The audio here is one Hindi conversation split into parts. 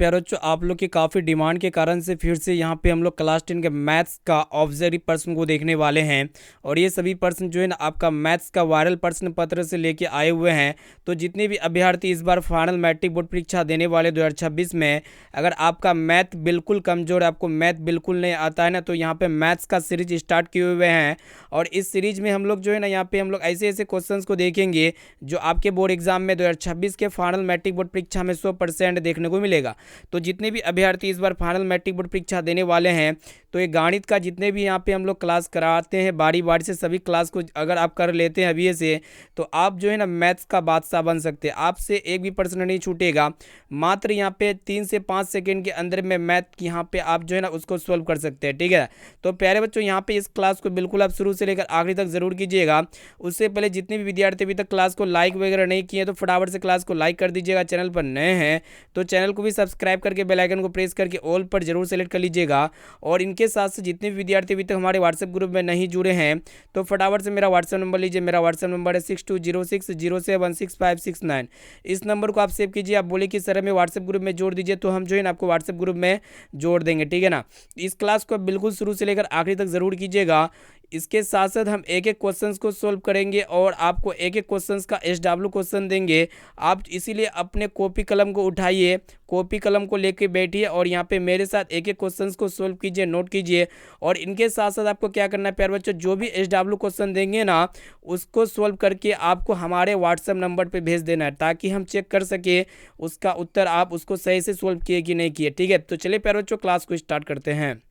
प्यारे बच्चों, आप लोग की काफ़ी डिमांड के कारण से फिर से यहाँ पे हम लोग क्लास 10 के मैथ्स का ऑब्जर्व प्रश्न को देखने वाले हैं। और ये सभी प्रश्न जो है ना आपका मैथ्स का वायरल प्रश्न पत्र से लेके आए हुए हैं। तो जितने भी अभ्यर्थी इस बार फाइनल मैट्रिक बोर्ड परीक्षा देने वाले 2026 में, अगर आपका मैथ बिल्कुल कमज़ोर है, आपको मैथ बिल्कुल नहीं आता है ना, तो यहाँ पर मैथ्स का सीरीज स्टार्ट किए हुए हैं। और इस सीरीज में हम लोग जो है ना यहाँ पे हम लोग ऐसे ऐसे क्वेश्चंस को देखेंगे जो आपके बोर्ड एग्जाम में 2026 के फाइनल मैट्रिक बोर्ड परीक्षा में 100% देखने को मिलेगा। तो जितने भी अभ्यर्थी इस बार फाइनल मैट्रिक बोर्ड परीक्षा देने वाले हैं, तो ये गणित का जितने भी यहाँ पे हम लोग क्लास कराते हैं बारी बारी से, सभी क्लास को अगर आप कर लेते हैं अभी से, तो आप जो है ना मैथ्स का बादशाह बन सकते हैं। आपसे एक भी प्रश्न नहीं छूटेगा। मात्र यहाँ पे 3 से 5 सेकेंड के अंदर में मैथ यहाँ पे आप जो है ना उसको सॉल्व कर सकते हैं। ठीक है, तो प्यारे बच्चों यहाँ पे इस क्लास को बिल्कुल आप शुरू से लेकर आखिरी तक जरूर कीजिएगा। उससे पहले जितने भी विद्यार्थी अभी तक क्लास को लाइक वगैरह नहीं किए, तो फटाफट से क्लास को लाइक कर दीजिएगा। चैनल पर नए हैं तो चैनल को भी सब्सक्राइब करके बेल आइकन को प्रेस करके ऑल पर जरूर सेलेक्ट कर लीजिएगा। और इनके साथ से जितने भी विद्यार्थी अभी तक हमारे व्हाट्सएप ग्रुप में नहीं जुड़े हैं, तो फटाफट से मेरा व्हाट्सएप नंबर लीजिए। मेरा व्हाट्सएप नंबर है 6206076569। इस नंबर को आप सेव कीजिए। आप बोले कि सर हमें व्हाट्सएप ग्रुप में जोड़ दीजिए, तो हम जो है ना आपको व्हाट्सएप ग्रुप में जोड़ देंगे। ठीक है ना, इस क्लास को बिल्कुल शुरू से लेकर आखिरी तक जरूर कीजिएगा। इसके साथ साथ हम एक एक क्वेश्चंस को सॉल्व करेंगे और आपको एक एक क्वेश्चंस का SW क्वेश्चन देंगे। आप इसीलिए अपने कॉपी कलम को उठाइए, कॉपी कलम को लेके बैठिए और यहाँ पे मेरे साथ एक एक क्वेश्चंस को सॉल्व कीजिए, नोट कीजिए। और इनके साथ साथ आपको क्या करना है प्यारे बच्चों, जो भी SW क्वेश्चन देंगे ना, उसको सॉल्व करके आपको हमारे व्हाट्सएप नंबर पर भेज देना है, ताकि हम चेक कर सके उसका उत्तर आप उसको सही से सॉल्व किए कि नहीं किए। ठीक है, तो चलिए प्यारे बच्चों क्लास को स्टार्ट करते हैं।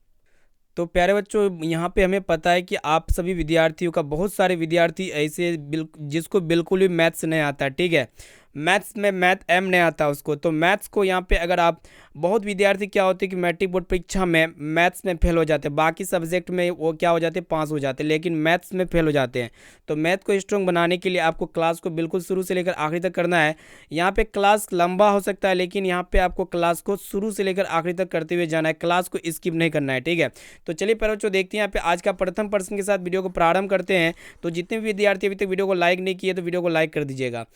तो प्यारे बच्चों, यहाँ पे हमें पता है कि आप सभी विद्यार्थियों का, बहुत सारे विद्यार्थी ऐसे जिसको बिल्कुल भी मैथ्स नहीं आता। ठीक है, मैथ्स में मैथ एम नहीं आता उसको। तो मैथ्स को यहाँ पे अगर आप, बहुत विद्यार्थी क्या होते हैं कि मैट्रिक बोर्ड परीक्षा में मैथ्स में फेल हो जाते हैं, बाकी सब्जेक्ट में वो क्या हो जाते हैं, पास हो जाते हैं, लेकिन मैथ्स में फेल हो जाते हैं। तो मैथ को स्ट्रॉन्ग बनाने के लिए आपको क्लास को बिल्कुल शुरू से लेकर आखिरी तक करना है। यहाँ पे क्लास लंबा हो सकता है, लेकिन यहाँ पे आपको क्लास को शुरू से लेकर आखिरी तक करते हुए जाना है, क्लास को स्किप नहीं करना है। ठीक है, तो चलिए पहले बच्चों देखते हैं यहाँ पे आज का प्रथम प्रश्न के साथ वीडियो को प्रारंभ करते हैं। तो जितने भी विद्यार्थी अभी तक वीडियो को लाइक नहीं किए, तो वीडियो को लाइक कर दीजिएगा।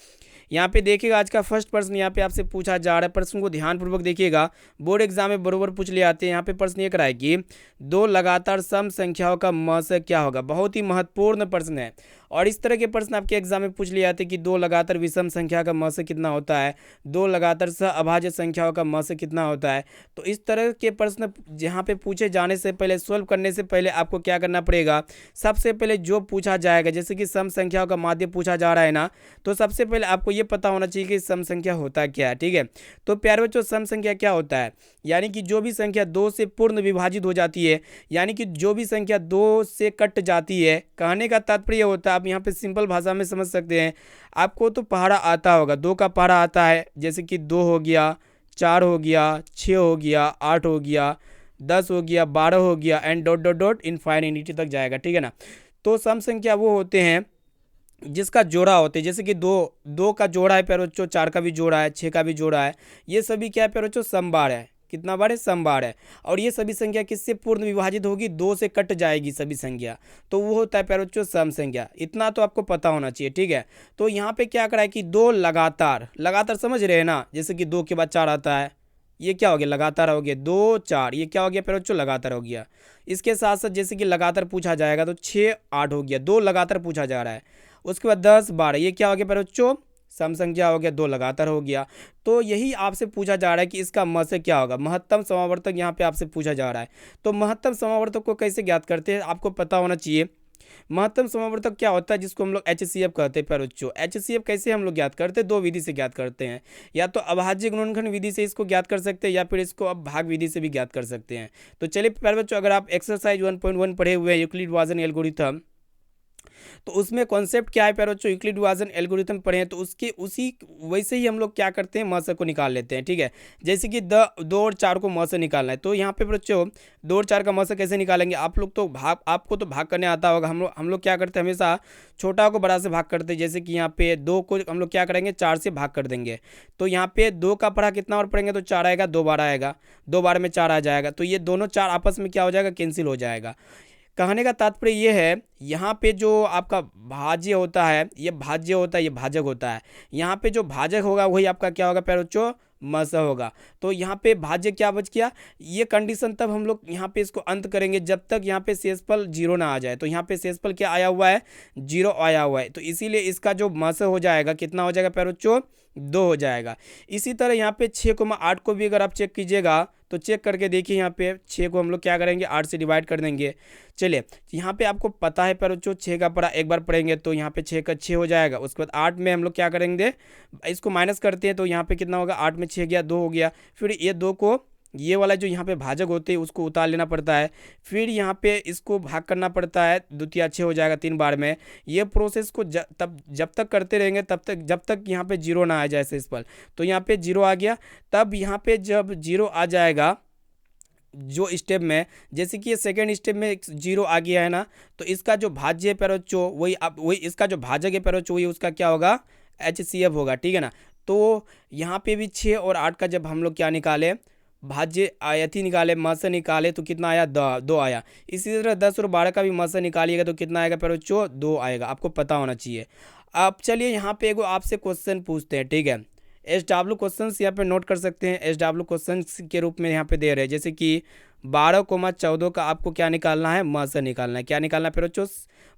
यहाँ पे देखिएगा आज का फर्स्ट प्रश्न यहाँ पे आपसे पूछा जा रहा है। प्रश्न को ध्यानपूर्वक देखिएगा, बोर्ड एग्जाम में बरोबर पूछ लिए आते हैं। यहाँ पे प्रश्न ये कराए कि दो लगातार सम संख्याओं का मौसा क्या होगा। बहुत ही महत्वपूर्ण प्रश्न है, और इस तरह के प्रश्न आपके एग्जाम में पूछ लिए आते हैं कि दो लगातार विषम संख्या का मौसा कितना होता है, दो लगातार सह अभाज्य संख्याओं का मौसा कितना होता है। तो इस तरह के प्रश्न यहाँ पे पूछे जाने से पहले, सॉल्व करने से पहले आपको क्या करना पड़ेगा, सबसे पहले जो पूछा जाएगा, जैसे कि सम संख्याओं का माध्य पूछा जा रहा है ना, तो सबसे पहले आपको ये पता होना चाहिए कि सम संख्या होता क्या है। ठीक है, तो प्यारे बच्चों सम संख्या क्या होता है, यानी कि जो भी संख्या दो से पूर्ण विभाजित हो जाती है, यानी कि जो भी संख्या दो से कट जाती है। कहने का तात्पर्य होता है, आप यहाँ पे सिंपल भाषा में समझ सकते हैं। आपको तो पहाड़ा आता होगा, दो का पहाड़ा आता है, जैसे कि 2 हो गया, 4 हो गया, 6 हो गया, 8 हो गया, 10 हो गया, 12 हो गया, एंड डॉट डॉट डॉट इनफाइनिटी तक जाएगा। ठीक है ना, तो सम संख्या वो होते हैं जिसका जोड़ा होते हैं, जैसे कि दो का जोड़ा है प्यारे बच्चों, 4 का भी जोड़ा है, 6 का भी जोड़ा है। ये सभी क्या है प्यारे बच्चों, समबार है। कितना बार है, समबार है। और ये सभी संख्या किससे पूर्ण विभाजित होगी, 2 से कट जाएगी सभी संख्या, तो वो होता है प्यारे बच्चों सम संख्या। इतना तो आपको पता होना चाहिए। ठीक है, तो यहाँ पे क्या करा है कि दो लगातार, लगातार समझ रहे हैं ना, जैसे कि 2 के बाद 4 आता है, ये क्या हो गया, लगातार हो गया, 2 4, ये क्या हो गया प्यारे बच्चों, लगातार हो गया। इसके साथ साथ जैसे कि लगातार पूछा जाएगा, तो 6 8 हो गया, 2 लगातार पूछा जा रहा है। उसके बाद 10 12, ये क्या हो गया प्यारे बच्चों, सम संख्या हो गया, 2 लगातार हो गया। तो यही आपसे पूछा जा रहा है कि इसका मौसा क्या होगा, महत्तम समावर्तक यहाँ पे आपसे पूछा जा रहा है। तो महत्तम समावर्तक को कैसे ज्ञात करते हैं, आपको पता होना चाहिए। महत्तम समावर्तक क्या होता है, जिसको हम लोग HCF कहते हैं प्यारे बच्चों। HCF कैसे हम लोग ज्ञात करते हैं, दो विधि से ज्ञात करते हैं, या तो अभाज्य गुणनखंड विधि से इसको ज्ञात कर सकते हैं, या फिर इसको अब भाग विधि से भी ज्ञात कर सकते हैं। तो चलिए प्यारे बच्चों, अगर आप एक्सरसाइज 1.1 पढ़े हुए हैं, यूक्लिड डिवीजन एल्गोरिथम, तो उसमें कॉन्सेप्ट क्या है प्यारे बच्चों, यूक्लिड डिवीजन एल्गोरिथम पढ़े हैं, तो उसके उसी वैसे ही हम लोग क्या करते हैं, मौसा को निकाल लेते हैं। ठीक है, जैसे कि 2 और 4 को मौसा निकालना है, तो यहाँ पे बच्चों 2 और 4 का मौसा कैसे निकालेंगे, आप लोग तो आपको तो भाग करने आता होगा। हम लोग क्या करते हैं, हमेशा छोटा को बड़ा से भाग करते हैं। जैसे कि यहाँ पे 2 को हम लोग क्या करेंगे, 4 से भाग कर देंगे। तो यहाँ पे 2 का पढ़ा कितना और पढ़ेंगे, तो 4 आएगा, 2 बार आएगा, 2 बार में 4 आ जाएगा, तो ये दोनों 4 आपस में क्या हो जाएगा, कैंसिल हो जाएगा। कहने का तात्पर्य ये है, यहाँ पे जो आपका भाज्य होता है, ये भाज्य होता है, ये भाजक होता है। यहाँ पे जो भाजक होगा वही आपका क्या होगा प्यारे बच्चों, म स होगा। तो यहाँ पे भाज्य क्या बच गया, ये कंडीशन तब हम लोग यहाँ पे इसको अंत करेंगे जब तक यहाँ पे शेषफल जीरो ना आ जाए। तो यहाँ पे शेषफल क्या आया हुआ है, जीरो आया हुआ है। तो इसीलिए इसका जो म स हो जाएगा कितना हो जाएगा प्यारे बच्चों, 2 हो जाएगा। इसी तरह यहाँ पे 6,8 को भी अगर आप चेक कीजिएगा तो चेक करके देखिए, यहाँ पे 6 को हम लोग क्या करेंगे, 8 से डिवाइड कर देंगे। चलिए यहाँ पे आपको पता है प्यारे बच्चों 6 का पढ़ा एक बार पढ़ेंगे तो यहाँ पे 6 का 6 हो जाएगा। उसके बाद 8 में हम लोग क्या करेंगे, इसको माइनस करते हैं तो यहाँ पे कितना होगा, 8 में 6 गया 2 हो गया। फिर ये 2 को ये वाला जो यहाँ पे भाजक होते हैं उसको उतार लेना पड़ता है, फिर यहाँ पे इसको भाग करना पड़ता है, द्वितीय 6 हो जाएगा 3 बार में। ये प्रोसेस को जब तक करते रहेंगे तब तक जब तक यहाँ पे जीरो ना आ जाए शेषफल। तो यहाँ पे जीरो आ गया, तब यहाँ पे जब जीरो आ जाएगा जो स्टेप में, जैसे कि ये सेकेंड स्टेप में जीरो आ गया है ना, तो इसका जो भाज्य है प्यारे बच्चों वही इसका जो भाजक है प्यारे बच्चों वही उसका क्या होगा, HCF होगा, ठीक है ना। तो यहाँ पे भी 6 और 8 का जब हम लोग क्या निकाले, भाज्य आयथी निकाले, म से निकाले तो कितना आया, 2 आया। इसी तरह 10 और 12 का भी म से निकालिएगा तो कितना आएगा प्यारे बच्चों, 2 आएगा, आपको पता होना चाहिए। अब चलिए यहाँ पे एगो आपसे क्वेश्चन पूछते हैं, ठीक है। SW क्वेश्चन यहाँ पे नोट कर सकते हैं, SW क्वेश्चन के रूप में यहाँ पे दे रहे हैं, जैसे कि 12,14 का आपको क्या निकालना है, म से निकालना है। क्या निकालना है फिर बच्चों,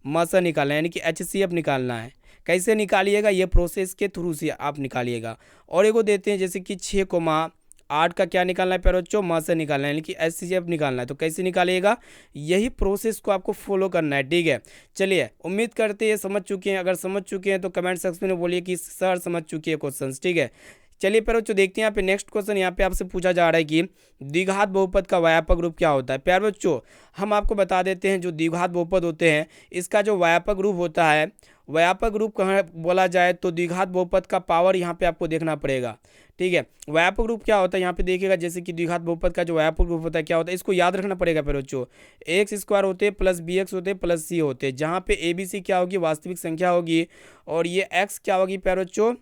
म से निकालना है, यानी कि HCF निकालना है। कैसे निकालिएगा, ये प्रोसेस के थ्रू से आप निकालिएगा। और एगो देते हैं जैसे कि 6,8 का क्या निकालना है प्यारे बच्चों, म से निकालना है, यानी कि HCF निकालना है। तो कैसे निकालिएगा, यही प्रोसेस को आपको फॉलो करना है, ठीक है। चलिए उम्मीद करते हैं समझ चुके हैं, अगर समझ चुके हैं तो कमेंट सेक्शन में बोलिए कि सर समझ चुके हैं क्वेश्चन, ठीक है। चलिए प्यारे बच्चों देखते हैं यहाँ पे नेक्स्ट क्वेश्चन, यहाँ पे आपसे पूछा जा रहा है कि द्विघात बहुपद का व्यापक रूप क्या होता है। प्यारे बच्चों हम आपको बता देते हैं, जो द्विघात बहुपद होते हैं इसका जो व्यापक रूप होता है, व्यापक रूप कहाँ बोला जाए तो द्विघात बहुपद का पावर यहाँ पे आपको देखना पड़ेगा, ठीक है। व्यापक रूप क्या होता है यहाँ पे देखिएगा, जैसे कि द्विघात बहुपद का जो व्यापक रूप होता है क्या होता है, इसको याद रखना पड़ेगा प्यारे बच्चों। x² होते हैं प्लस bx होते हैं प्लस c होते हैं, जहाँ पे abc क्या होगी, वास्तविक संख्या होगी, और ये x क्या होगी प्यारे बच्चों,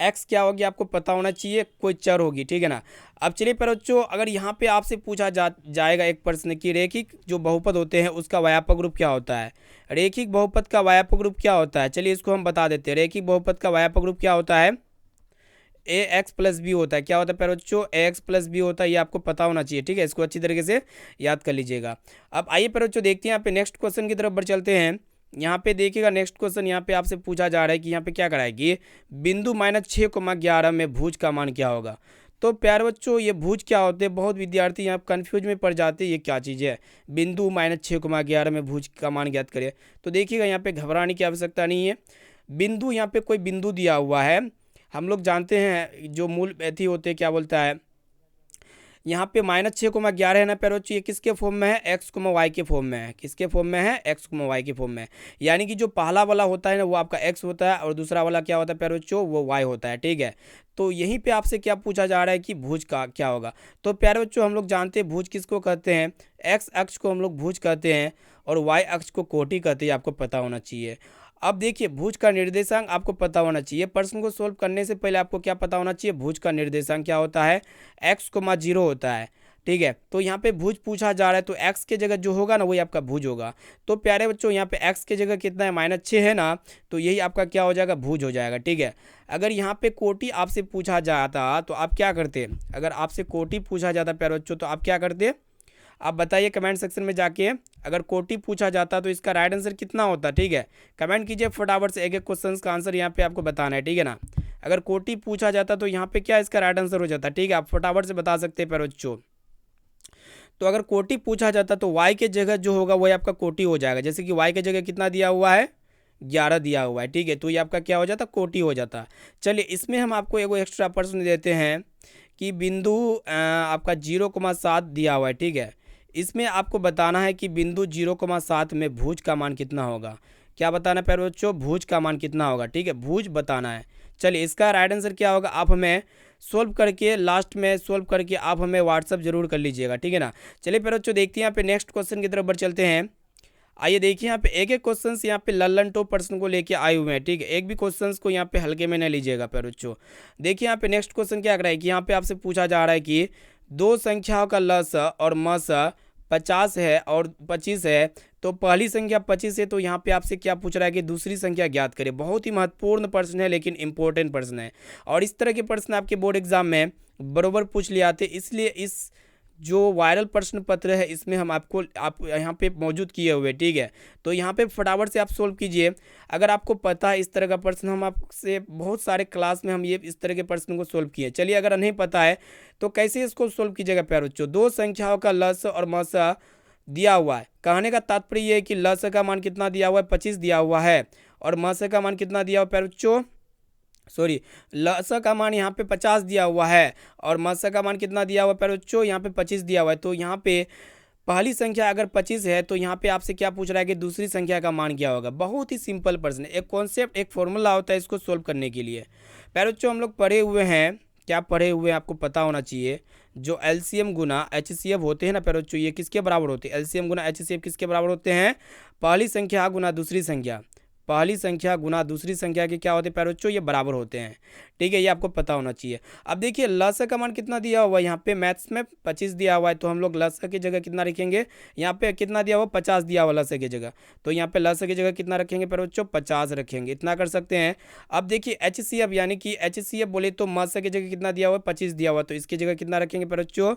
x क्या होगी आपको पता होना चाहिए, कोई चर होगी, ठीक है ना। अब चलिए प्यारे बच्चों अगर यहाँ पे आपसे पूछा जाएगा एक प्रश्न कि रेखिक जो बहुपद होते हैं उसका व्यापक रूप क्या होता है, रेखिक बहुपद का व्यापक रूप क्या होता है, चलिए इसको हम बता देते हैं। रेखिक बहुपद का व्यापक रूप क्या होता है, ax प्लस बी होता है। क्या होता है प्यारे बच्चों, ax प्लस बी होता है, ये आपको पता होना चाहिए, ठीक है। इसको अच्छी तरीके से याद कर लीजिएगा। अब आइए प्यारे बच्चों देखते हैं यहाँ पे नेक्स्ट क्वेश्चन की तरफ बढ़ चलते हैं। यहाँ पे देखिएगा नेक्स्ट क्वेश्चन यहाँ पे आपसे पूछा जा रहा है कि यहाँ पे क्या कराएगी, बिंदु -6,11 में भुज का मान क्या होगा। तो प्यारे बच्चों ये भुज क्या होते हैं, बहुत विद्यार्थी यहाँ कन्फ्यूज में पड़ जाते हैं, ये क्या चीज़ है, बिंदु -6,11 में भुज का मान ज्ञात करें। तो देखिएगा यहाँ पे घबराने की आवश्यकता नहीं है। बिंदु यहाँ पे कोई बिंदु दिया हुआ है, हम लोग जानते हैं जो मूल एथी होते हैं क्या बोलता है, यहाँ पे -6,11 है ना प्यारे बच्चों, ये किसके फॉर्म में है, x, y के फॉर्म में है। किसके फॉर्म में है, x, y के फॉर्म में है। यानी कि जो पहला वाला होता है ना वो आपका x होता है और दूसरा वाला क्या होता है प्यारे बच्चों, वो y होता है, ठीक है। तो यहीं पे आपसे क्या पूछा जा रहा है कि भुज का क्या होगा। तो प्यारे बच्चों हम लोग जानते हैं भुज किसको कहते हैं, x अक्ष को हम लोग भुज कहते हैं और y अक्ष को कोटि कहते हैं, आपको पता होना चाहिए। अब देखिए भुज का निर्देशांक आपको पता होना चाहिए। प्रश्न को सोल्व करने से पहले आपको क्या पता होना चाहिए, भुज का निर्देशांक क्या होता है, x, 0 होता है, ठीक है। तो यहाँ पे भुज पूछा जा रहा है तो x के जगह जो होगा ना वही आपका भुज होगा। तो प्यारे बच्चों यहाँ पे x के जगह कितना है, -6 है ना, तो यही आपका क्या हो जाएगा, भुज हो जाएगा, ठीक है। अगर यहाँ पे कोटि आपसे पूछा जाता तो आप क्या करते, अगर आपसे कोटि पूछा जाता प्यारे बच्चों तो आप क्या करते, आप बताइए कमेंट सेक्शन में जाके। अगर कोटि पूछा जाता तो इसका राइट आंसर कितना होता, ठीक है। कमेंट कीजिए फटाफट से, एक एक क्वेश्चन का आंसर यहाँ पे आपको बताना है, ठीक है ना। अगर कोटि पूछा जाता तो यहाँ पे क्या इसका राइट आंसर हो जाता, ठीक है। आप फटाफट से बता सकते हैं प्यारे बच्चों। तो अगर कोटि पूछा जाता तो y के जगह जो होगा वही आपका कोटि हो जाएगा। जैसे कि y के जगह कितना दिया हुआ है, 11 दिया हुआ है, ठीक है। तो ये आपका क्या हो जाता, कोटि हो जाता। चलिए इसमें हम आपको एगो एक्स्ट्रा प्रश्न देते हैं कि बिंदु आपका 0,7 दिया हुआ है, ठीक है। इसमें आपको बताना है कि बिंदु 0,7 में भुज का मान कितना होगा। क्या बताना है प्यारे बच्चों, भुज का मान कितना होगा, ठीक है, भुज बताना है। चलिए इसका राइट आंसर क्या होगा, आप हमें सोल्व करके लास्ट में सोल्व करके आप हमें व्हाट्सअप जरूर कर लीजिएगा, ठीक है ना। चलिए प्यारे बच्चों देखते हैं यहाँ पे नेक्स्ट क्वेश्चन की तरफ बढ़ चलते हैं। आइए देखिए यहाँ पे एक एक क्वेश्चन यहाँ पे लल्लन टॉप प्रश्न को लेके आए हुए हैं, ठीक है। एक भी क्वेश्चन को यहाँ पे हल्के में न लीजिएगा प्यारे बच्चों। देखिए यहाँ पे नेक्स्ट क्वेश्चन क्या कर रहा है कि यहाँ पे आपसे पूछा जा रहा है कि दो संख्याओं का लस और मस 50 है और 25 है, तो पहली संख्या 25 है, तो यहाँ पे आपसे क्या पूछ रहा है कि दूसरी संख्या ज्ञात करें। बहुत ही महत्वपूर्ण प्रश्न है, लेकिन इंपॉर्टेंट प्रश्न है, और इस तरह के प्रश्न आपके बोर्ड एग्जाम में बरोबर पूछ लिए आते, इसलिए इस जो वायरल प्रश्न पत्र है इसमें हम आप यहाँ पे मौजूद किए हुए, ठीक है। तो यहाँ पे फटाफट से आप सोल्व कीजिए। अगर आपको पता है इस तरह का प्रश्न, हम आपसे बहुत सारे क्लास में हम ये इस तरह के प्रश्न को सोल्व किए। चलिए, अगर नहीं पता है तो कैसे इसको सोल्व कीजिएगा प्यारे बच्चों। दो संख्याओं का लस और मस दिया हुआ है। कहने का तात्पर्य ये है कि लस का मान कितना दिया हुआ है, 25 दिया हुआ है, और मस का मान कितना दिया हुआ है प्यारे बच्चों, सॉरी, लस का मान यहाँ पे 50 दिया हुआ है, और मस का मान कितना दिया हुआ है प्यारे बच्चों, यहाँ पे 25 दिया हुआ है। तो यहाँ पे पहली संख्या अगर 25 है, तो यहाँ पे आपसे क्या पूछ रहा है कि दूसरी संख्या का मान क्या होगा। बहुत ही सिंपल प्रश्न है, एक कॉन्सेप्ट, एक फॉर्मूला होता है इसको सोल्व करने के लिए। प्यारे बच्चों, हम लोग पढ़े हुए हैं, क्या पढ़े हुए हैं आपको पता होना चाहिए। जो एलसीएम गुना एचसीएफ होते हैं ना प्यारे बच्चों, ये किसके बराबर होते हैं, एलसीएम गुना एचसीएफ किसके बराबर होते हैं, पहली संख्या गुना दूसरी संख्या, पहली संख्या गुना दूसरी संख्या के क्या होते हैं प्यारे बच्चों, ये बराबर होते हैं, ठीक है। ये आपको पता होना चाहिए। अब देखिए, लस का मान कितना दिया हुआ है, यहाँ पे मैथ्स में 25 दिया हुआ है, तो हम लोग लस की जगह कितना रखेंगे, यहाँ पे कितना दिया हुआ, 50 दिया हुआ लस की जगह, तो यहाँ पे लस की जगह कितना रखेंगे प्यारे बच्चों, 50 रखेंगे, इतना कर सकते हैं। अब देखिए एचसीएफ, यानी कि एचसीएफ बोले तो मस की जगह कितना दिया हुआ है, 25 दिया हुआ, तो इसकी जगह कितना रखेंगे प्यारे बच्चों,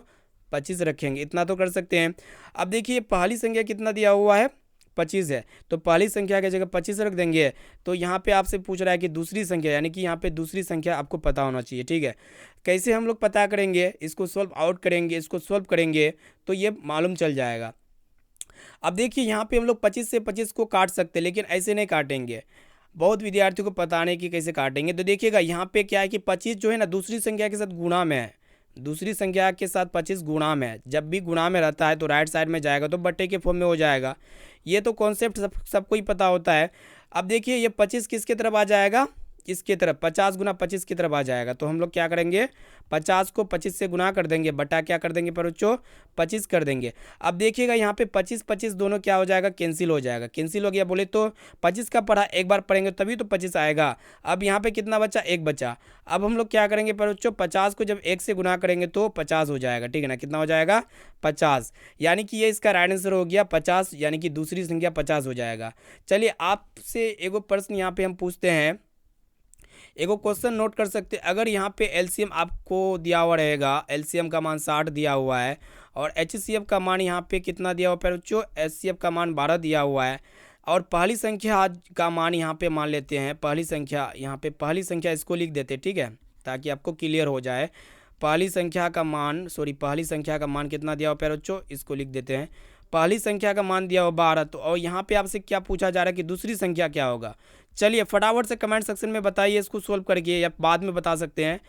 25 रखेंगे, इतना तो कर सकते हैं। अब देखिए पहली संख्या कितना दिया हुआ है, 25 है, तो पहली संख्या की जगह 25 रख देंगे। तो यहाँ पे आपसे पूछ रहा है कि दूसरी संख्या, यानी कि यहाँ पे दूसरी संख्या आपको पता होना चाहिए, ठीक है। कैसे हम लोग पता करेंगे, इसको सोल्व आउट करेंगे, इसको सोल्व करेंगे तो ये मालूम चल जाएगा। अब देखिए, यहाँ पे हम लोग 25 से 25 को काट सकते हैं, लेकिन ऐसे नहीं काटेंगे। बहुत विद्यार्थियों को पता नहीं कि कैसे काटेंगे। तो देखिएगा, यहाँ पे क्या है कि 25 जो है ना दूसरी संख्या के साथ गुणा में है, दूसरी संख्या के साथ 25 गुणा में है। जब भी गुणा में रहता है तो राइट साइड में जाएगा, तो बट्टे के फॉर्म में हो जाएगा। ये तो कॉन्सेप्ट सबको ही पता होता है। अब देखिए, ये 25 किसके तरफ आ जाएगा, इसके तरफ, 50 गुना 25 की तरफ आ जाएगा। तो हम लोग क्या करेंगे, 50 को 25 से गुना कर देंगे, बटा क्या कर देंगे पर बच्चों, 25 कर देंगे। अब देखिएगा, यहाँ पे 25 25 दोनों क्या हो जाएगा, कैंसिल हो जाएगा। कैंसिल हो गया बोले तो 25 का पढ़ा एक बार पढ़ेंगे तभी तो 25 आएगा। अब यहाँ पे कितना बचा, एक बचा। अब हम लोग क्या करेंगे पर बच्चों, 50 को जब 1 से गुना करेंगे तो 50 हो जाएगा, ठीक है ना। कितना हो जाएगा, 50, यानी कि ये इसका राइट आंसर हो गया 50, यानी कि दूसरी संख्या 50 हो जाएगा। चलिए, आपसे एगो प्रश्न यहाँ पे हम पूछते हैं, एगो क्वेश्चन नोट कर सकते हैं। अगर यहाँ पे एलसीएम आपको दिया हुआ रहेगा, एलसीएम का मान 60 दिया हुआ है, और एचसीएफ का मान यहाँ पे कितना दिया हुआ है बच्चों, एचसीएफ का मान 12 दिया हुआ है, और पहली संख्या का मान यहाँ पे मान लेते हैं, पहली संख्या, यहाँ पे पहली संख्या इसको लिख देते हैं, ठीक है, ताकि आपको क्लियर हो जाए। पहली संख्या का मान, सॉरी, पहली संख्या का मान कितना दिया हुआ है बच्चों, इसको लिख देते हैं। पहली संख्या का मान दिया हुआ 12, तो और यहाँ पे आपसे क्या पूछा जा रहा है कि दूसरी संख्या क्या होगा। चलिए फटाफट से कमेंट सेक्शन में बताइए, इसको सोल्व करके, या बाद में बता सकते हैं।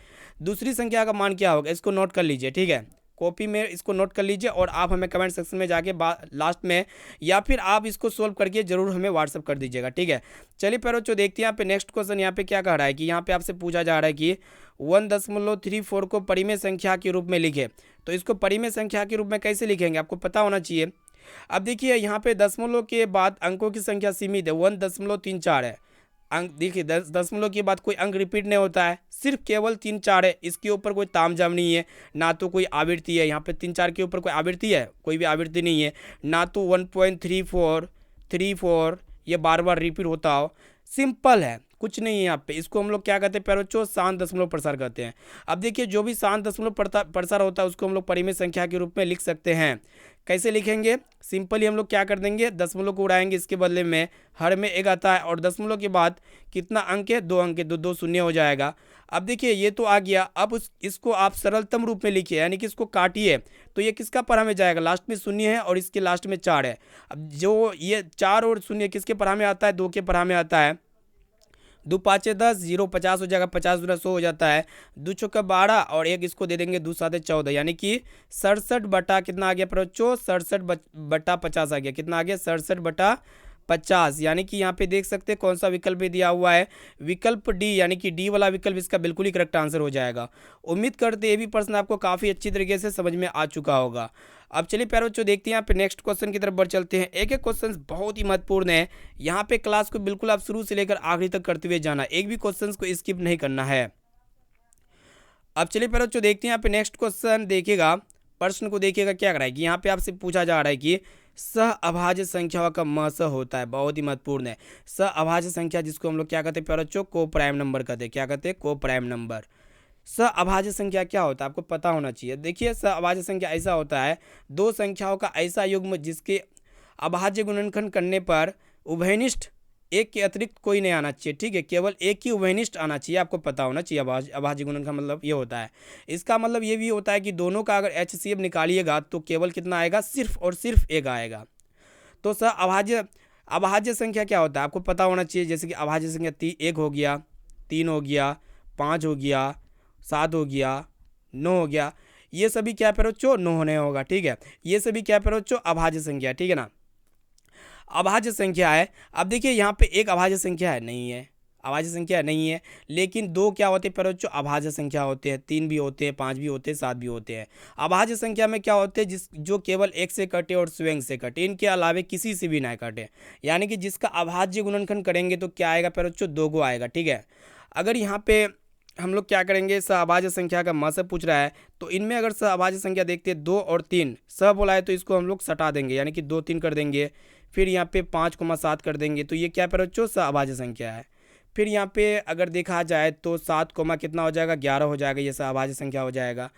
दूसरी संख्या का मान क्या होगा, इसको नोट कर लीजिए, ठीक है, कॉपी में इसको नोट कर लीजिए, और आप हमें कमेंट सेक्शन में जाके लास्ट में, या फिर आप इसको सोल्व करके जरूर हमें व्हाट्सअप कर दीजिएगा, ठीक है। चलिए फिर बच्चों, देखते हैं यहाँ पे नेक्स्ट क्वेश्चन यहाँ पे क्या कह रहा है कि यहाँ पे आपसे पूछा जा रहा है कि 1.34 को परिमेय संख्या के रूप में लिखे। तो इसको परिमेय संख्या के रूप में कैसे लिखेंगे, आपको पता होना चाहिए। अब देखिए, यहाँ पे दशमलव के बाद अंकों की संख्या सीमित है, 1.34 है। अंक देखिए, दशमलव के बाद कोई अंक रिपीट नहीं होता है, सिर्फ केवल 3 4 है। इसके ऊपर कोई तामझाम नहीं है, ना तो कोई आवृत्ति है। यहाँ पे 3 4 के ऊपर कोई आवृत्ति है, कोई भी आवृत्ति नहीं है, ना तो 1.34 ये बार बार रिपीट होता हो। सिंपल है, कुछ नहीं है यहाँ पे। इसको हम लोग क्या कहते हैं प्यारे बच्चों, शांत दशमलव प्रसार कहते हैं। अब देखिए, जो भी शांत दशमलव प्रसार होता है उसको हम लोग परिमेय संख्या के रूप में लिख सकते हैं। कैसे लिखेंगे, सिंपली हम लोग क्या कर देंगे, दशमलव को उड़ाएंगे, इसके बदले में हर में एक आता है, और दशमलव के बाद कितना अंक है, 2 अंक है, 2 2 शून्य हो जाएगा। अब देखिए, ये तो आ गया। अब इसको आप सरलतम रूप में लिखिए, यानी कि इसको काटिए, तो ये किसका पढ़ा में जाएगा, लास्ट में 0 है और इसके लास्ट में 4 है। अब जो ये 4 और 0 किसके पढ़ा में आता है, 2 के पढ़ा में आता है। 2 5 10, 0 50 हो जाएगा, 50 दूना 100 हो जाता है, 2 चौका 12, और एक इसको दे देंगे 2 7 14, यानी कि 67 बटा कितना आ गया बच्चों, 67 बटा 50 आ गया। कितना आ गया, 67 बटा 50, यानी कि यहाँ पे देख सकते हैं कौन सा विकल्प भी दिया हुआ है, विकल्प डी, यानी कि डी वाला विकल्प इसका बिल्कुल ही करेक्ट आंसर हो जाएगा। उम्मीद करते ये भी प्रश्न आपको काफ़ी अच्छी तरीके से समझ में आ चुका होगा। अब चलिए प्यारे बच्चों, देखते हैं यहाँ पे नेक्स्ट क्वेश्चन की तरफ बढ़ चलते हैं। एक एक क्वेश्चन बहुत ही महत्वपूर्ण है, यहाँ पे क्लास को बिल्कुल आप शुरू से लेकर आखिरी तक करते हुए जाना, एक भी क्वेश्चन को स्किप नहीं करना है। अब चलिए प्यारे बच्चों, देखते हैं यहाँ पे नेक्स्ट क्वेश्चन। देखिएगा, प्रश्न को देखिएगा क्या कर रहा है कि यहाँ पे आपसे पूछा जा रहा है कि सह अभाज्य संख्याओं का म स होता है, बहुत ही महत्वपूर्ण है। सह अभाज्य संख्या जिसको हम लोग क्या कहते हैं प्यारे बच्चों, को प्राइम नंबर कहते हैं। क्या कहते हैं? को प्राइम नंबर। सह अभाज्य संख्या क्या होता है आपको पता होना चाहिए। देखिए सह अभाज्य संख्या ऐसा होता है दो संख्याओं का ऐसा युग्म जिसके अभाज्य गुणनखंड करने पर उभयनिष्ठ एक के अतिरिक्त कोई नहीं आना चाहिए, ठीक है, केवल एक ही उभयनिष्ठ आना चाहिए, आपको पता होना चाहिए। अभाज्य गुणन का मतलब ये होता है। इसका मतलब ये भी होता है कि दोनों का अगर HCF निकालिएगा तो केवल कितना आएगा, सिर्फ और सिर्फ एक आएगा। तो सर अभाज्य संख्या क्या होता है आपको पता होना चाहिए। जैसे कि अभाज्य संख्या 1 हो गया, 3 हो गया, 5 हो गया, 7 हो गया, 9 हो गया, ये सभी क्या पे बच्चों 9 होने होगा, ठीक है। ये सभी क्या पे बच्चों अभाज्य संख्या, ठीक है ना, अभाज्य संख्या है। अब देखिए यहाँ पे एक अभाज्य संख्या है, नहीं है, अभाज्य संख्या नहीं है, लेकिन दो क्या होते हैं प्यारे बच्चों अभाज्य संख्या होते हैं। 3 भी होते हैं, 5 भी होते हैं, 7 भी होते हैं। अभाज्य संख्या में क्या होते हैं जो केवल एक से कटे और स्वयं से कटे, इनके अलावे किसी से भी ना कटे, यानी कि जिसका अभाज्य गुणनखंड करेंगे तो क्या आएगा प्यारे बच्चों, 2 आएगा, ठीक है। अगर यहाँ पे हम लोग क्या करेंगे, सहअभाज्य संख्या का म से पूछ रहा है तो इनमें अगर सहअभाज्य संख्या देखते हैं 2 और 3, सह बोला है तो इसको हम लोग सटा देंगे, यानी कि 2 3 कर देंगे, फिर यहाँ पे 5,7 कर देंगे, तो ये क्या पे बच्चों सहअभाज्य संख्या है। फिर यहाँ पे अगर देखा जाए तो 7 कितना हो जाएगा, 11 हो जाएगा, ये सहअभाज्य संख्या हो जाएगा।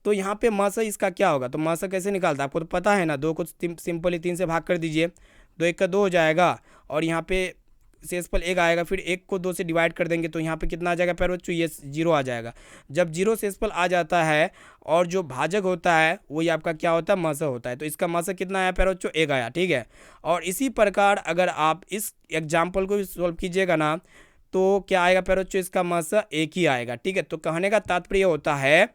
तो यहाँ पे म से इसका क्या होगा, तो म से कैसे निकालता है आपको तो पता है ना, 2 को सिंपली 3 से भाग कर दीजिए, 2 1 का 2 हो जाएगा, और यहाँ पे शेषफल 1 आएगा, फिर 1 को 2 से डिवाइड कर देंगे तो यहाँ पे कितना आ जाएगा प्यारे बच्चों, ये 0 आ जाएगा। जब 0 शेषफल आ जाता है और जो भाजक होता है वही आपका क्या होता है, म से होता है, तो इसका म से कितना आया प्यारे बच्चों, 1 आया, ठीक है। और इसी प्रकार अगर आप इस एग्जाम्पल को भी सॉल्व कीजिएगा ना तो क्या आएगा प्यारे बच्चों, इसका म से 1 ही आएगा, ठीक है। तो कहने का तात्पर्य होता है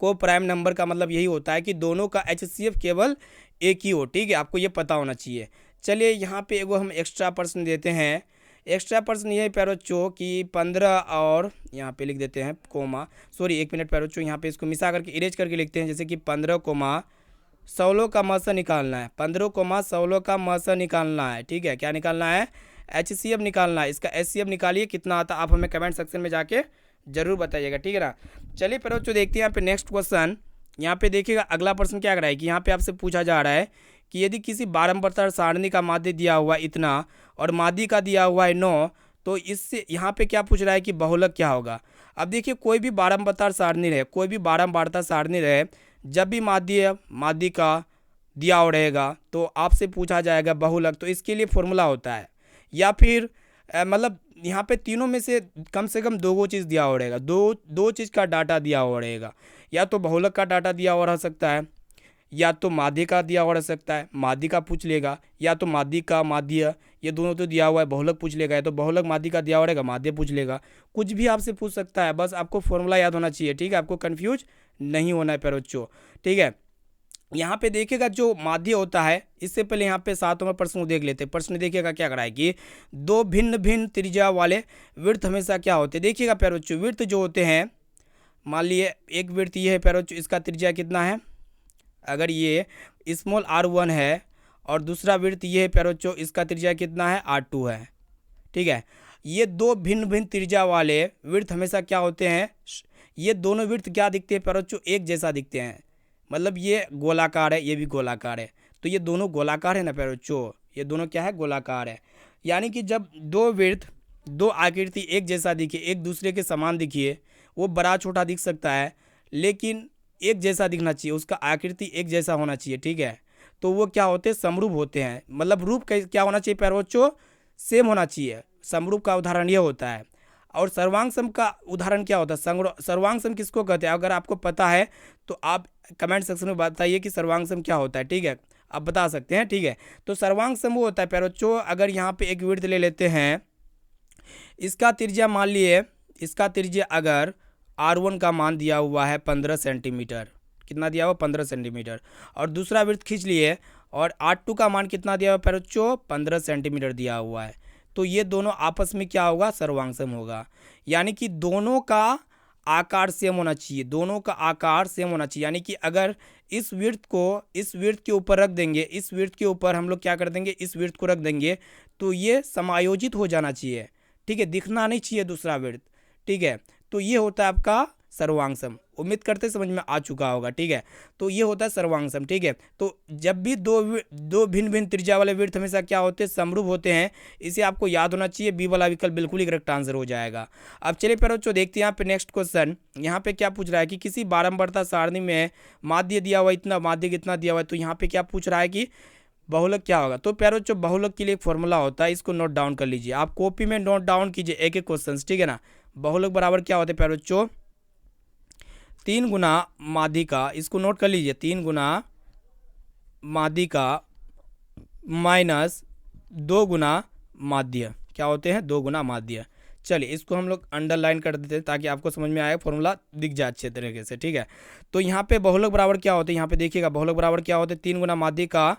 को प्राइम नंबर का मतलब यही होता है कि दोनों का HCF केवल एक ही हो, ठीक है, आपको ये पता होना चाहिए। चलिए यहाँ पे एगो हम एक्स्ट्रा प्रश्न देते हैं। एक्स्ट्रा प्रश्न ये है प्यारे बच्चों कि 15 और यहाँ पे लिख देते हैं कोमा, सॉरी 1 मिनट प्यारे बच्चों, यहाँ पे इसको मिसा करके इरेज करके लिखते हैं। जैसे कि 15,16 का म से निकालना है, 15,16 का म से निकालना है, ठीक है, क्या निकालना है, HCF निकालना है। इसका HCF निकालिए कितना आता है, आप हमें कमेंट सेक्शन में जाके जरूर बताइएगा, ठीक है ना। चलिए प्यारे बच्चों देखते हैं यहाँ पे नेक्स्ट क्वेश्चन। यहाँ पे देखिएगा अगला प्रश्न क्या कर रहा है कि यहाँ पे आपसे पूछा जा रहा है कि यदि किसी बारंबार सारणी का माध्य दिया हुआ इतना और माध्य का दिया हुआ है 9, तो इससे यहाँ पे क्या पूछ रहा है कि बहुलक क्या होगा। अब देखिए कोई भी बारंबार सारणी रहे, कोई भी बारंबारता सारणी रहे, जब भी माध्य का दिया हुआ रहेगा तो आपसे पूछा जाएगा बहुलक। तो इसके लिए फॉर्मूला होता है, या फिर मतलब यहाँ पे तीनों में से कम 2 चीज़ दिया हुआ रहेगा, दो चीज़ का डाटा दिया हुआ रहेगा, या तो बहुलक का डाटा दिया हुआ रह सकता है, या तो माध्य का दिया हुआ रह सकता है, माध्य का पूछ लेगा, या तो माध्य का माध्य, ये दोनों तो दिया हुआ है, बहुलक पूछ लेगा, या तो बहुलक माध्य का दिया हुआ रहेगा, माध्य पूछ लेगा, कुछ भी आपसे पूछ सकता है, बस आपको फॉर्मूला याद होना चाहिए, ठीक है, आपको कन्फ्यूज नहीं होना है प्यारे बच्चों, ठीक है। यहाँ पे देखिएगा जो माध्य होता है, इससे पहले यहाँ पे 7 नंबर प्रश्न को देख लेते हैं। प्रश्न देखिएगा क्या करा है कि 2 भिन्न भिन्न त्रिज्या वाले वृत्त हमेशा क्या होते हैं। देखिएगा प्यारे बच्चों वृत्त जो होते हैं, मान लिए एक वृत्त ये है प्यारे बच्चों, इसका त्रिज्या कितना है, अगर ये स्मॉल r1 है और दूसरा वृत्त ये है प्यारे बच्चों, इसका त्रिज्या कितना है, r2 है, ठीक है। ये 2 भिन्न भिन्न त्रिज्या वाले वृत्त हमेशा क्या होते हैं, ये दोनों वृत्त क्या दिखते हैं प्यारे बच्चों, एक जैसा दिखते हैं, मतलब ये गोलाकार है, ये भी गोलाकार है, तो ये दोनों गोलाकार है ना प्यारे बच्चों, ये दोनों क्या है, गोलाकार है। यानी कि जब 2 वृत्त 2 आकृति एक जैसा दिखे, एक दूसरे के समान दिखिए, वो बड़ा छोटा दिख सकता है लेकिन एक जैसा दिखना चाहिए, उसका आकृति एक जैसा होना चाहिए, ठीक है, तो वो क्या होते हैं, समरूप होते हैं। मतलब रूप क्या होना चाहिए प्यारे बच्चों, सेम होना चाहिए। समरूप का उदाहरण ये होता है। और सर्वांग सम का उदाहरण क्या होता है, सर्वांग सम किसको कहते हैं, अगर आपको पता है तो आप कमेंट सेक्शन में बताइए कि सर्वांग सम क्या होता है, ठीक है, आप बता सकते हैं, ठीक है। तो सर्वांग सम वो होता है प्यारे बच्चों, अगर यहाँ पे एक वृत्त ले लेते हैं, इसका त्रिज्या मान लिए, इसका त्रिज्या अगर r1 का मान दिया हुआ है 15 सेंटीमीटर, कितना दिया हुआ 15 सेंटीमीटर, और दूसरा वृत्त खींच लिए और r2 का मान कितना दिया हुआ प्यारे बच्चों, 15 सेंटीमीटर दिया हुआ है, तो ये दोनों आपस में क्या होगा, सर्वांग सम होगा। यानी कि दोनों का आकार सेम होना चाहिए, दोनों का आकार सेम होना चाहिए। यानी कि अगर इस वृत्त को इस वृत्त के ऊपर रख देंगे, इस वृत्त के ऊपर हम लोग क्या कर देंगे, इस वृत्त को रख देंगे, तो ये समायोजित हो जाना चाहिए, ठीक है, दिखना नहीं चाहिए दूसरा वृत्त, ठीक है। तो ये होता है आपका सर्वांगसम। उम्मीद करते समझ में आ चुका होगा, ठीक है। तो ये होता है सर्वांगसम, ठीक है। तो जब भी दो भिन्न भिन्न त्रिज्या वाले वृत्त हमेशा क्या होते हैं, समरूप होते हैं। इसे आपको याद होना चाहिए, बी वाला विकल्प बिल्कुल ही करेक्ट आंसर हो जाएगा। अब चलिए प्यारे बच्चों देखते हैं यहाँ पे नेक्स्ट क्वेश्चन। यहाँ पे क्या पूछ रहा है कि किसी बारंबारता सारणी में माध्य दिया हुआ इतना, माध्य कितना दिया हुआ है। तो यहाँ पे क्या पूछ रहा है कि बहुलक क्या होगा। तो प्यारे बच्चों बहुलक के लिए एक फॉर्मूला होता है, इसको नोट डाउन कर लीजिए, आप कॉपी में नोट डाउन कीजिए एक एक क्वेश्चन, ठीक है ना। बहुलक बराबर क्या होते हैं प्यारे बच्चों, 3 गुना माध्यिका, इसको नोट कर लीजिए, 3 गुना माध्यिका माइनस 2 गुना माध्य, क्या होते हैं 2 गुना माध्य। चलिए इसको हम लोग अंडरलाइन कर देते हैं ताकि आपको समझ में आए, फॉर्मूला दिख जाए अच्छे तरीके से, ठीक है। तो यहाँ पे बहुलक बराबर क्या होते हैं, यहाँ पे देखिएगा बहुलक बराबर क्या होते हैं, 3 गुना माध्यिका,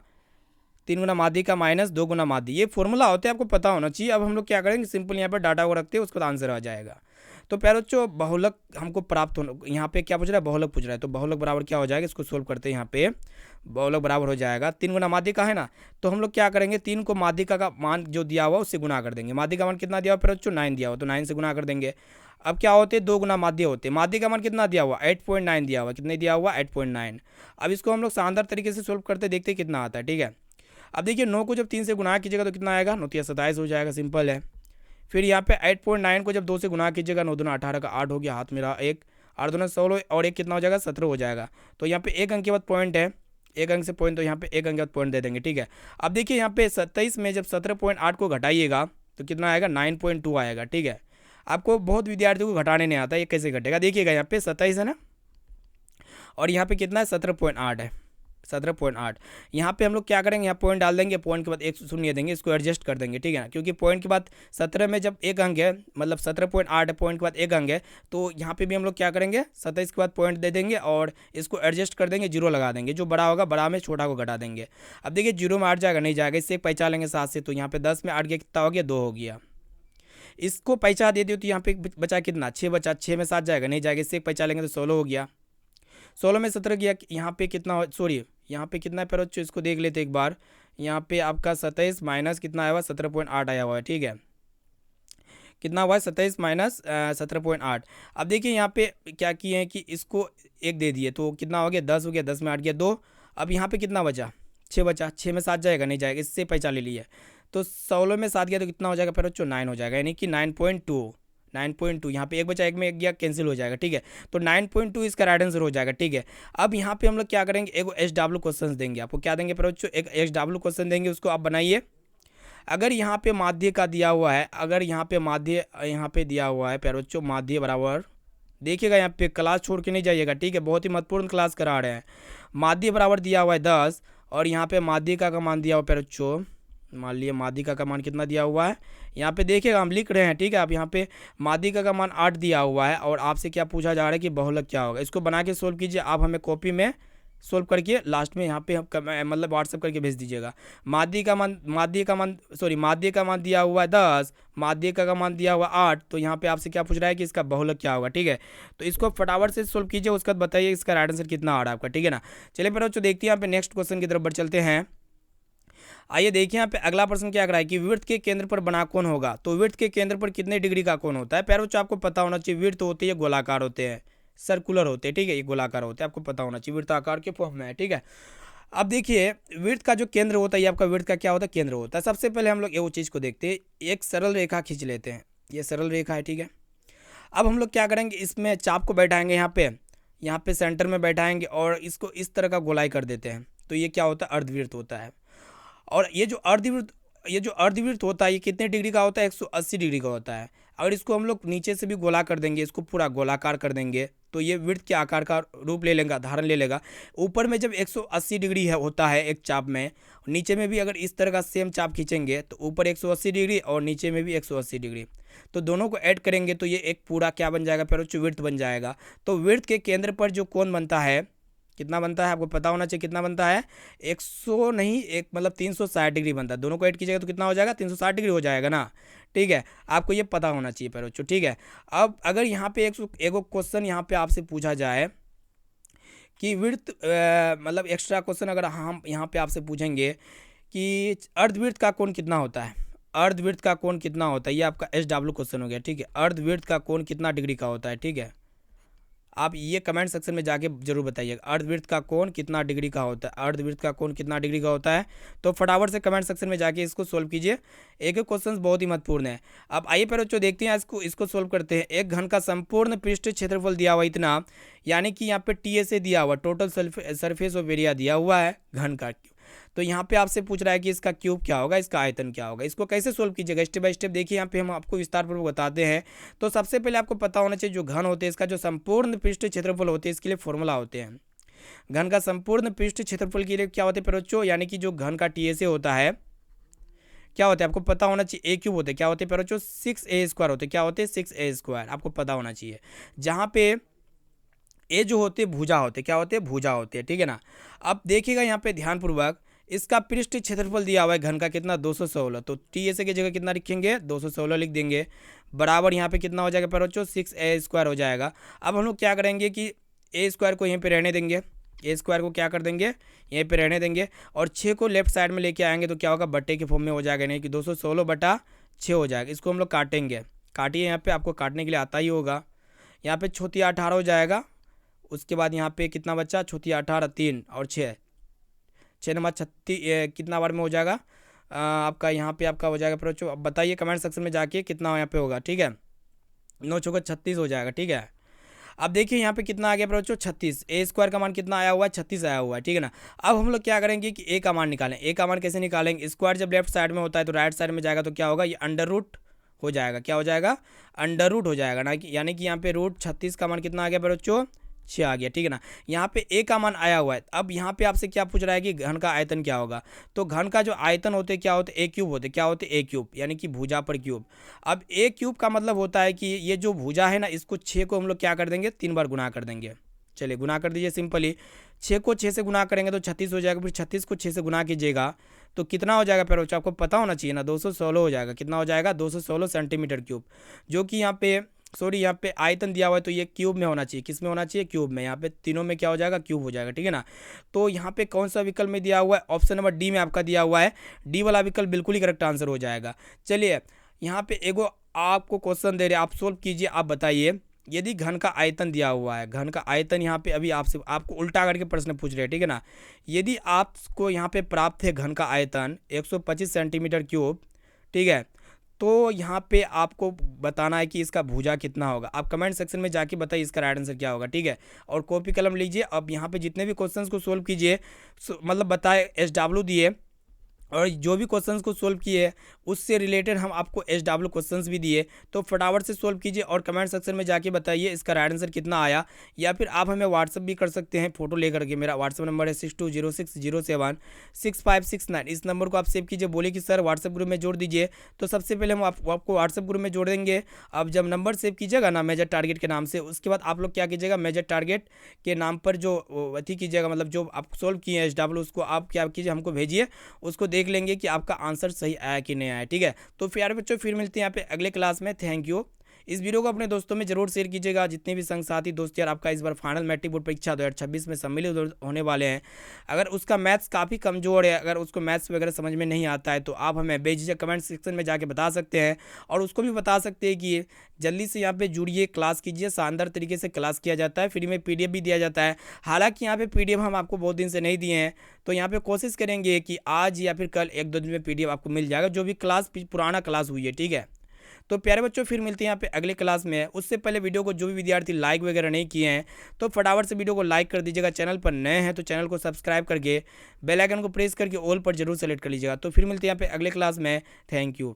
3 गुना माध्यिका माइनस 2 गुना माध्य, ये फॉर्मूला होते हैं, आपको पता होना चाहिए। अब हम लोग क्या करेंगे, सिंपल यहाँ पे डाटा को रखते हैं, उसके बाद आंसर आ जाएगा। तो प्यारे बच्चों बहुलक हमको प्राप्त होना, यहाँ पे क्या पूछ रहा है, बहुलक पूछ रहा है। तो बहुलक बराबर क्या हो जाएगा, इसको सोल्व करते हैं। यहाँ पे बहुलक बराबर हो जाएगा 3 गुना माध्यिका है ना, तो हम लोग क्या करेंगे, 3 को माध्यिका का मान जो दिया हुआ उससे गुना कर देंगे। माध्यिका मान कितना दिया हुआ प्यारे बच्चों, 9 दिया हुआ, तो 9 से गुना कर देंगे। अब क्या होते हैं, 2 गुना माध्य होते हैं। माध्य का मान कितना दिया हुआ, 8.9 दिया हुआ, कितने दिया हुआ 8.9। अब इसको हम लोग शानदार तरीके से सोल्व करते देखते कितना आता है, ठीक है। अब देखिए 9 को जब 3 से गुना कीजिएगा तो कितना आएगा, 9 या 27 हो जाएगा, सिंपल है। फिर यहाँ पे 8.9 को जब 2 से गुना कीजिएगा, 9 दूना 18 का 8 हो गया, हाथ मेरा 1, 8 दूना 16 और 1 कितना हो जाएगा 17 हो जाएगा। तो यहाँ पे 1 अंक के बाद पॉइंट है, 1 अंक से पॉइंट, तो यहाँ पे 1 अंक के बाद पॉइंट दे देंगे, ठीक है। अब देखिए यहाँ पे 27 में जब 17.8 को घटाइएगा तो कितना आएगा 9.2 आएगा, ठीक है। आपको बहुत विद्यार्थियों को घटाने नहीं आता, ये कैसे घटेगा, देखिएगा यहाँ पे 27 है ना, और यहाँ पे कितना है 17.8 है, 17.8। यहाँ पे हम लोग क्या करेंगे, यहाँ पॉइंट डाल देंगे, पॉइंट के बाद एक शून्य देंगे, इसको एडजस्ट कर देंगे, ठीक है ना। क्योंकि पॉइंट के बाद 17 में जब 1 अंक है, मतलब 17.8 है, पॉइंट के बाद 1 अंक है, तो यहाँ पे भी हम लोग क्या करेंगे 27 के बाद पॉइंट दे देंगे और इसको एडजस्ट कर देंगे, 0 लगा देंगे, जो बड़ा होगा बड़ा में छोटा को घटा देंगे। अब देखिए 0 में 8 जाएगा, नहीं जाएगा, इससे एक पैसा लेंगे 7 से, तो यहाँ पे 10 में 8 गया, कितना हो गया 2 हो गया। इसको पैसा दे दियो तो यहाँ पे बचा कितना 6 बचा, 6 में 7 जाएगा, नहीं जाएगा, इससे एक पैसा लेंगे तो 16 हो गया। 16 में 17 गया, यहाँ पे कितना, सॉरी यहाँ पे कितना है पर बच्चों, इसको देख लेते एक बार। यहाँ पे आपका 27 माइनस कितना आया हुआ 17.8 आया हुआ है, ठीक है। कितना हुआ है 27 माइनस 17.8। अब देखिए यहाँ पे क्या किए हैं कि इसको 1 दे दिए, तो कितना हो गया 10 हो गया, 10 में 8 गया 2। अब यहाँ पे कितना बचा 6 बचा, 6 में 7 जाएगा, नहीं जाएगा, इससे पैसा ले लिया। तो 16 में 7 गया तो कितना हो जाएगा पर बच्चों 9 हो जाएगा, यानी कि 9.2 यहाँ पे 1 बचा, 1 में 1 गया, कैंसिल हो जाएगा, ठीक है। तो 9.2 इसका राइट आंसर हो जाएगा, ठीक है। अब यहाँ पे हम लोग क्या करेंगे, एक SW क्वेश्चन देंगे आपको, क्या देंगे पर बच्चों, एक SW क्वेश्चन देंगे, उसको आप बनाइए। अगर यहाँ पे माध्य का दिया हुआ है, अगर यहाँ पे माध्य यहाँ पे दिया हुआ है प्यारे बच्चों, माध्य बराबर, देखिएगा यहाँ पे क्लास छोड़ के नहीं जाइएगा, ठीक है, बहुत ही महत्वपूर्ण क्लास करा रहे हैं। माध्य बराबर दिया हुआ है 10 और यहाँ पे माध्यिका का मान दिया हुआ प्यारे बच्चों, मान लिया माध्यिका का मान कितना दिया हुआ है, यहाँ पे देखिएगा हम लिख रहे हैं, ठीक है। अब यहाँ पे माध्यिका का मान 8 दिया हुआ है और आपसे क्या पूछा जा रहा है कि बहुलक क्या होगा। इसको बना के सोल्व कीजिए, आप हमें कॉपी में सोल्व करके लास्ट में यहाँ पे मतलब व्हाट्सअप करके भेज दीजिएगा। माध्य का मान दिया हुआ है 10, माध्यिका का मान दिया हुआ 8, तो यहाँ पे आपसे क्या पूछ रहा है कि इसका बहुलक क्या होगा, ठीक है। तो इसको फटाफट से सोल्व कीजिए, उसके बाद बताइए इसका राइट आंसर कितना आ रहा है आपका, ठीक है ना। चलिए फिर बच्चों देखते हैं यहाँ पे नेक्स्ट क्वेश्चन की तरफ बढ़ चलते हैं। आइए देखिए यहाँ पे अगला प्रश्न क्या कर रहा है कि वृत्त के केंद्र पर बना कोण होगा। तो वृत्त के केंद्र पर कितने डिग्री का कोण होता है प्यारे बच्चों, आपको पता होना चाहिए। वृत्त होते हैं गोलाकार होते हैं, सर्कुलर होते हैं, ठीक है, ये गोलाकार होते हैं, आपको पता होना चाहिए, वृत्ताकार के फॉर्म में है, ठीक है। अब देखिए वृत्त का जो केंद्र होता है, ये आपका वृत्त का क्या होता है, केंद्र होता है। सबसे पहले हम लोग वो चीज़ को देखते हैं, एक सरल रेखा खींच लेते हैं, ये सरल रेखा है, ठीक है। अब हम लोग क्या करेंगे, इसमें चाप को बैठाएंगे, यहाँ पे सेंटर में बैठाएंगे और इसको इस तरह का गोलाई कर देते हैं, तो ये क्या होता है, अर्धवृत्त होता है। और ये जो अर्धवृत्त होता है, ये कितने डिग्री का होता है, 180 डिग्री का होता है। अगर इसको हम लोग नीचे से भी गोला कर देंगे, इसको पूरा गोलाकार कर देंगे, तो ये वृत्त के आकार का रूप ले लेगा, धारण ले लेगा। ऊपर में जब 180 डिग्री होता है एक चाप में, नीचे में भी अगर इस तरह का सेम चाप खींचेंगे तो ऊपर 180 डिग्री और नीचे में भी 180 डिग्री, तो दोनों को ऐड करेंगे तो ये एक पूरा क्या बन जाएगा फिर वृत्त बन जाएगा। तो वृत्त के केंद्र पर जो कोण बनता है, कितना बनता है आपको पता होना चाहिए, कितना बनता है 100 नहीं, एक मतलब 360 डिग्री बनता है। दोनों को ऐड कीजिएगा तो कितना हो जाएगा, 360 डिग्री हो जाएगा ना, ठीक है। आपको ये पता होना चाहिए पर बच्चों, ठीक है। अब अगर यहाँ पे एक क्वेश्चन यहाँ पे आपसे पूछा जाए कि वृत्त मतलब एक्स्ट्रा क्वेश्चन अगर हम यहाँ पे आपसे पूछेंगे कि अर्धवृत्त का कोण कितना होता है, अर्धवृत्त का कोण कितना होता है, ये आपका SW क्वेश्चन हो गया, ठीक है। अर्धवृत्त का कोण कितना डिग्री का होता है, ठीक है। आप ये कमेंट सेक्शन में जाके जरूर बताइएगा। अर्धवृत्त का कोण कितना डिग्री का होता है, अर्धवृत्त का कोण कितना डिग्री का होता है। तो फटाफट से कमेंट सेक्शन में जाके इसको सोल्व कीजिए। एक एक क्वेश्चन बहुत ही महत्वपूर्ण है। अब आइए पर बच्चों देखते हैं इसको सोल्व करते हैं। एक घन का संपूर्ण पृष्ठ क्षेत्रफल दिया हुआ इतना, यानी कि यहाँ पे टीएसए दिया हुआ, टोटल सरफेस ऑफ एरिया दिया हुआ है घन का। तो यहाँ पे आपसे पूछ रहा है कि इसका क्यूब क्या होगा, इसका आयतन क्या होगा। इसको कैसे सोल्व कीजिएगा, स्टेप बाय स्टेप देखिए। यहाँ पे हम आपको विस्तारपूर्वक बताते हैं। तो सबसे पहले आपको पता होना चाहिए जो घन होते हैं इसका जो संपूर्ण पृष्ठ क्षेत्रफल होते हैं, इसके लिए फॉर्मूला होते हैं। घन का संपूर्ण पृष्ठ क्षेत्रफल के लिए क्या होते हैं बच्चों, यानी कि जो घन का टीएसए होता है क्या होता है आपको पता होना चाहिए। ए क्यूब होते हैं, क्या होते हैं बच्चों, 6a² होते हैं। क्या होते हैं, 6a², आपको पता होना चाहिए। जहाँ पे ए जो होते हैं भुजा होते हैं, क्या होते हैं, भुजा होते हैं, ठीक है ना। अब देखिएगा यहाँ पे ध्यानपूर्वक, इसका पृष्ठ क्षेत्रफल दिया हुआ है घन का कितना, 216। तो टीएसए की जगह कितना लिखेंगे, 216 लिख देंगे। बराबर यहाँ पे कितना हो जाएगा बच्चों, 6a² हो जाएगा। अब हम लोग क्या करेंगे कि a² को यहीं पे रहने देंगे, a² को क्या कर देंगे, यहीं पे रहने देंगे। और 6 को लेफ्ट साइड में लेके आएंगे तो क्या होगा, बट्टे के फॉर्म में हो जाएगा, नहीं कि 216/6 हो जाएगा। इसको हम लोग काटेंगे, काटिए, यहाँ पे आपको काटने के लिए आता ही होगा। यहाँ पे 6×18 हो जाएगा। उसके बाद यहाँ पे कितना बच्चा, 6×18 3 और 6, 6 नंबर 36, कितना बार में हो जाएगा आपका, यहाँ पे आपका हो जाएगा बच्चों। अब बताइए कमेंट सेक्शन में जाके कितना यहाँ पे होगा, ठीक है। 9×4 36 हो जाएगा, ठीक है। अब देखिए यहाँ पे कितना आ गया बच्चों, 36। a² का मान कितना आया हुआ है, 36 आया हुआ है, ठीक है ना। अब हम लोग क्या करेंगे कि a का मान निकालें। a का मान कैसे निकालेंगे, स्क्वायर जब लेफ्ट साइड में होता है तो राइट साइड में जाएगा तो क्या होगा, ये अंडर रूट हो जाएगा। क्या हो जाएगा, अंडर रूट हो जाएगा ना, कि यानी कि यहाँ पे रूट 36 का मान कितना आ गया बच्चों, 6 आ गया, ठीक है ना। यहाँ पे ए का मान आया हुआ है। अब यहाँ पे आपसे क्या पूछ रहा है कि घन का आयतन क्या होगा। तो घन का जो आयतन होते क्या होते, ए क्यूब होते, क्या होते, ए क्यूब, यानी कि भुजा पर क्यूब। अब ए क्यूब का मतलब होता है कि ये जो भुजा है ना, इसको 6 को हम लोग क्या कर देंगे, 3 बार गुना कर देंगे। चलिए गुना कर दीजिए सिंपली। 6 को 6 से गुना करेंगे तो 36 हो जाएगा। फिर 36 को 6 से गुना कीजिएगा तो कितना हो जाएगा, फिर आपको पता होना चाहिए ना, 216 हो जाएगा। कितना हो जाएगा, 216 सेंटीमीटर क्यूब। जो कि यहाँ पे यहाँ पे आयतन दिया हुआ है तो ये क्यूब में होना चाहिए। किस में होना चाहिए, क्यूब में। यहाँ पे तीनों में क्या हो जाएगा, क्यूब हो जाएगा, ठीक है ना। तो यहाँ पे कौन सा विकल्प में दिया हुआ है, ऑप्शन नंबर डी में आपका दिया हुआ है। डी वाला विकल्प बिल्कुल ही करेक्ट आंसर हो जाएगा। चलिए यहाँ पे एगो आपको क्वेश्चन दे रहे, आप सोल्व कीजिए। आप बताइए, यदि घन का आयतन दिया हुआ है, घन का आयतन यहाँ पे अभी आपको उल्टा करके प्रश्न पूछ रहे हैं, ठीक है ना। यदि आपको यहाँ पे प्राप्त है घन का आयतन 125 सेंटीमीटर क्यूब, ठीक है, तो यहाँ पे आपको बताना है कि इसका भुजा कितना होगा। आप कमेंट सेक्शन में जाके बताइए इसका राइट आंसर क्या होगा, ठीक है। और कॉपी कलम लीजिए। अब यहाँ पे जितने भी क्वेश्चंस को सोल्व कीजिए, मतलब बताए SW दिए, और जो भी क्वेश्चंस को सोल्व किए उससे रिलेटेड हम आपको SW क्वेश्चंस भी दिए। तो फटाफट से सोल्व कीजिए और कमेंट सेक्शन में जाके बताइए इसका राइट आंसर कितना आया। या फिर आप हमें व्हाट्सअप भी कर सकते हैं फ़ोटो लेकर के। मेरा व्हाट्सअप नंबर है 6206076569। इस नंबर को आप सेव कीजिए, बोले कि सर व्हाट्सअप ग्रुप में जोड़ दीजिए। तो सबसे पहले हम आपको व्हाट्सअप ग्रुप में जोड़ देंगे। अब जब नंबर सेव कीजिएगा ना मेजर टारगेट के नाम से, उसके बाद आप लोग क्या कीजिएगा, मेजर टारगेट के नाम पर जो अथी कीजिएगा, मतलब जो आप सोल्व किए हैं SW, उसको आप क्या कीजिए, हमको भेजिए। उसको देख लेंगे कि आपका आंसर सही आया कि नहीं आया, ठीक है। तो प्यारे बच्चों फिर मिलते हैं यहाँ पे अगले क्लास में। Thank you. इस वीडियो को अपने दोस्तों में जरूर शेयर कीजिएगा। जितने भी संग साथी दोस्त यार आपका इस बार फाइनल मैट्रिक बोर्ड परीक्षा 2026 में सम्मिलित होने वाले हैं, अगर उसका मैथ्स काफ़ी कमज़ोर है, अगर उसको मैथ्स वगैरह समझ में नहीं आता है, तो आप हमें बेझिझक कमेंट सेक्शन में जाके बता सकते हैं। और उसको भी बता सकते हैं कि जल्दी से यहाँ पे जुड़िए, क्लास कीजिए। शानदार तरीके से क्लास किया जाता है, फ्री में PDF भी दिया जाता है। हालांकि यहाँ पे PDF हम आपको बहुत दिन से नहीं दिए हैं, तो यहाँ पे कोशिश करेंगे कि आज या फिर कल 1-2 दिन में PDF आपको मिल जाएगा, जो भी क्लास पुराना क्लास हुई है, ठीक है। तो प्यारे बच्चों फिर मिलते हैं यहाँ पे अगले क्लास में। उससे पहले वीडियो को जो भी विद्यार्थी लाइक वगैरह नहीं किए हैं तो फटाफट से वीडियो को लाइक कर दीजिएगा। चैनल पर नए हैं तो चैनल को सब्सक्राइब करके बेल आइकन को प्रेस करके ऑल पर जरूर सेलेक्ट कर लीजिएगा। तो फिर मिलते हैं यहाँ पे अगले क्लास में। Thank you.